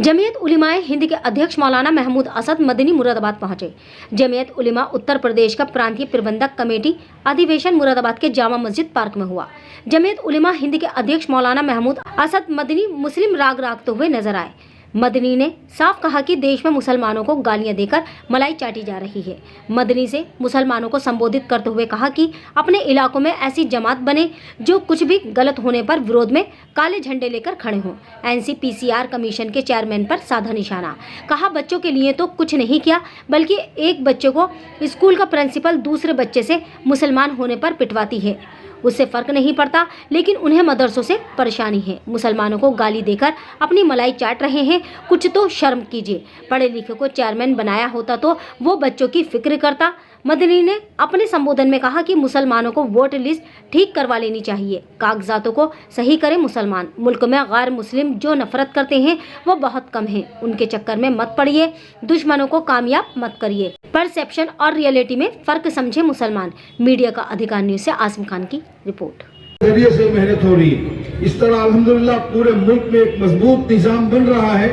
जमीयत उलिमाए हिंद के अध्यक्ष मौलाना महमूद असद मदनी मुरादाबाद पहुंचे। जमीयत उलिमा उत्तर प्रदेश का प्रांतीय प्रबंधक कमेटी अधिवेशन मुरादाबाद के जामा मस्जिद पार्क में हुआ। जमीयत उलिमा हिंद के अध्यक्ष मौलाना महमूद असद मदनी मुस्लिम राग रागते हुए नजर आए। मदनी ने साफ कहा कि देश में मुसलमानों को गालियां देकर मलाई चाटी जा रही है। मदनी से मुसलमानों को संबोधित करते हुए कहा कि अपने इलाकों में ऐसी जमात बने जो कुछ भी गलत होने पर विरोध में काले झंडे लेकर खड़े हों। NCPCR कमीशन के चेयरमैन पर साधा निशाना। कहा बच्चों के लिए तो कुछ नहीं किया, बल्कि एक बच्चे को स्कूल का प्रिंसिपल दूसरे बच्चे से मुसलमान होने पर पिटवाती है, उससे फर्क नहीं पड़ता, लेकिन उन्हें मदरसों से परेशानी है। मुसलमानों को गाली देकर अपनी मलाई चाट रहे हैं, कुछ तो शर्म कीजिए। पढ़े लिखे को चेयरमैन बनाया होता तो वो बच्चों की फिक्र करता। मदनी ने अपने संबोधन में कहा कि मुसलमानों को वोट लिस्ट ठीक करवा लेनी चाहिए, कागजातों को सही करें मुसलमान। मुल्क में गैर मुस्लिम जो नफरत करते हैं वो बहुत कम हैं, उनके चक्कर में मत पड़िए, दुश्मनों को कामयाब मत करिए। परसेप्शन और रियलिटी में फर्क समझे मुसलमान। मीडिया का अधिकार न्यूज से आसिम खान की रिपोर्ट। जरिए से मेहनत हो रही है, इस तरह अल्हम्दुलिल्लाह पूरे मुल्क में एक मजबूत निजाम बन रहा है।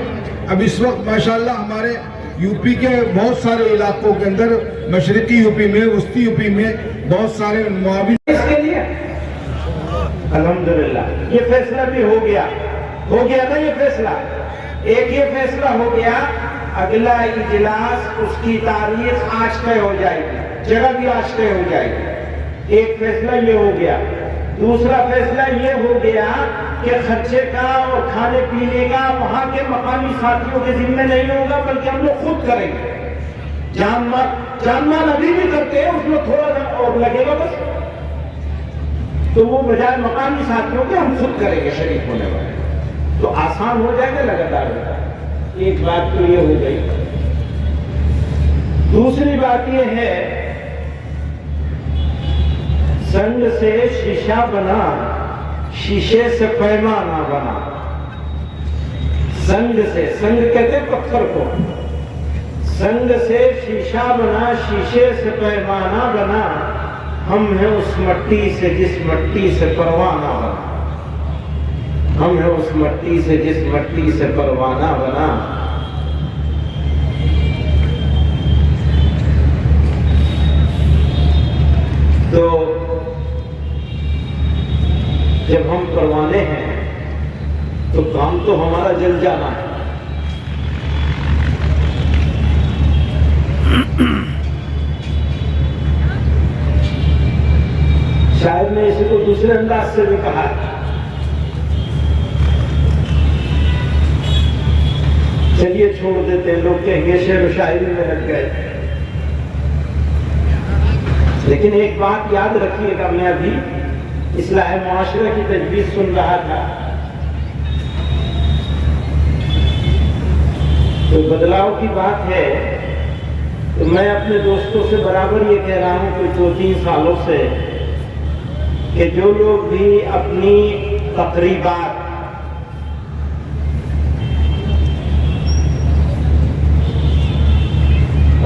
अब इस वक्त माशाल्लाह हमारे यूपी के बहुत सारे इलाकों के अंदर, मशरकी यूपी में, वस्ती यूपी में बहुत सारे मुआविन इसके लिए अल्हम्दुलिल्लाह ये फैसला भी हो गया ना। ये फैसला ये फैसला हो गया। अगला इजलास उसकी तारीख आज तय हो जाएगी, जगह भी आज तय हो जाएगी। एक फैसला ये हो गया। दूसरा फैसला ये हो गया कि खर्चे का और खाने पीने का वहां के मकामी साथियों के जिम्मे नहीं होगा, बल्कि हम लोग खुद करेंगे। जान माल अभी भी करते हैं, उसमें थोड़ा सा और लगेगा बस, तो वो बजाय मकामी साथियों के हम खुद करेंगे शरीक होने वाले, तो आसान हो जाएगा, लगातार होगा। एक बात तो ये हो गई। दूसरी बात ये है, संग से शीशा बना, शीशे से पैमाना बना। संग से, संग कहते पत्थर को, संग से शीशा बना, शीशे से पैमाना बना। हम हैं उस मट्टी से जिस मट्टी से परवाना बना। हम हैं उस मट्टी से जिस मट्टी से परवाना बना। तो जब हम परवाने हैं तो काम तो हमारा जल जाना है। शायद मैं इसी को दूसरे अंदाज से भी कहा, चलिए छोड़ देते हैं, लोग कहेंगे शेर शायरी में लग गए। लेकिन एक बात याद रखिएगा, मैं अभी इस्लाह मुआशरा की तजवीज़ सुन रहा था, तो बदलाव की बात है। तो मैं अपने दोस्तों से बराबर ये कह रहा हूं कोई 2-3 सालों से कि जो लोग भी अपनी तकरीबात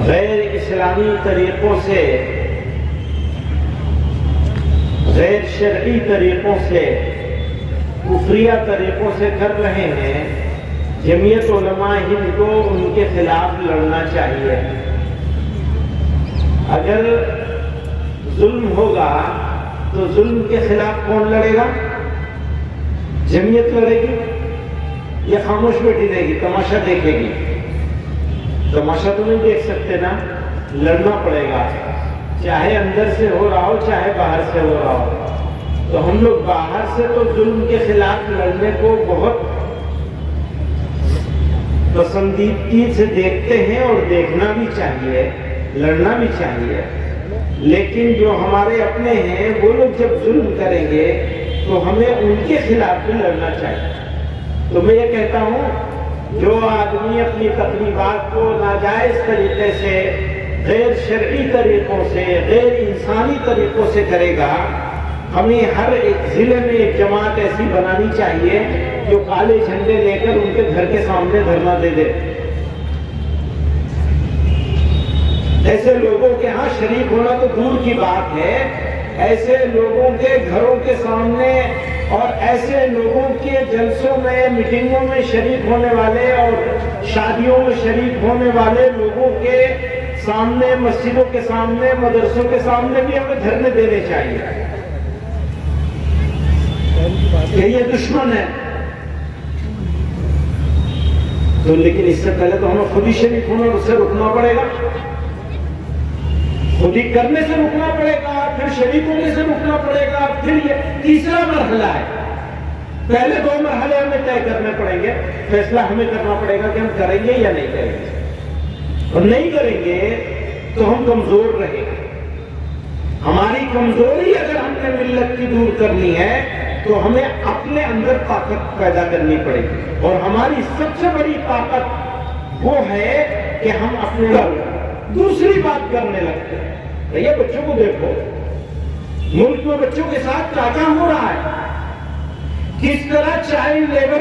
गैर इस्लामी तरीकों से, गैर शरई तरीकों से, कुफरिया तरीकों से कर रहे हैं, जमीयत उलमा हिंद को उनके खिलाफ लड़ना चाहिए। अगर जुल्म होगा तो जुल्म के खिलाफ कौन लड़ेगा? जमीयत लड़ेगी या खामोश बैठी रहेगी, तमाशा देखेगी? तमाशा तो नहीं देख सकते ना, लड़ना पड़ेगा, चाहे अंदर से हो रहा हो चाहे बाहर से हो रहा हो। तो हम लोग बाहर से तो जुल्म के खिलाफ लड़ने को बहुत पसंदीदगी से देखते हैं और देखना भी चाहिए, लड़ना भी चाहिए। लेकिन जो हमारे अपने हैं वो लोग जब जुल्म करेंगे तो हमें उनके खिलाफ भी लड़ना चाहिए। तो मैं ये कहता हूँ, जो आदमी अपनी तकरीबात को नाजायज तरीके से, गैर शरई तरीकों से, गैर इंसानी तरीकों से करेगा, हमें हर एक जिले में एक जमात ऐसी बनानी चाहिए जो काले झंडे लेकर उनके घर के सामने धरना दे दे। ऐसे लोगों के यहाँ शरीक होना तो दूर की बात है, ऐसे लोगों के घरों के सामने और ऐसे लोगों के जलसों में, मीटिंगों में शरीक होने वाले और शादियों में शरीक होने वाले लोगों के सामने, मस्जिदों के सामने, मदरसों के सामने भी हमें धरने देने चाहिए कि ये दुश्मन है। तो लेकिन इससे पहले तो हमें खुद ही शरीक होना, उससे रुकना पड़ेगा, खुद ही करने से रुकना पड़ेगा, फिर शरीक होने से रुकना पड़ेगा, फिर ये तीसरा मरहला है। पहले 2 मरहले हमें तय करने पड़ेंगे, फैसला हमें करना पड़ेगा कि हम करेंगे या नहीं करेंगे। और नहीं करेंगे तो हम कमजोर रहेंगे। हमारी कमजोरी अगर हमने मिल्लत की दूर करनी है तो हमें अपने अंदर ताकत पैदा करनी पड़ेगी। और हमारी सबसे बड़ी ताकत वो है कि हम अपने दूसरी बात करने लगते हैं। भैया बच्चों को देखो, मुल्क में बच्चों के साथ क्या क्या हो रहा है, किस तरह चाइल्ड लेबर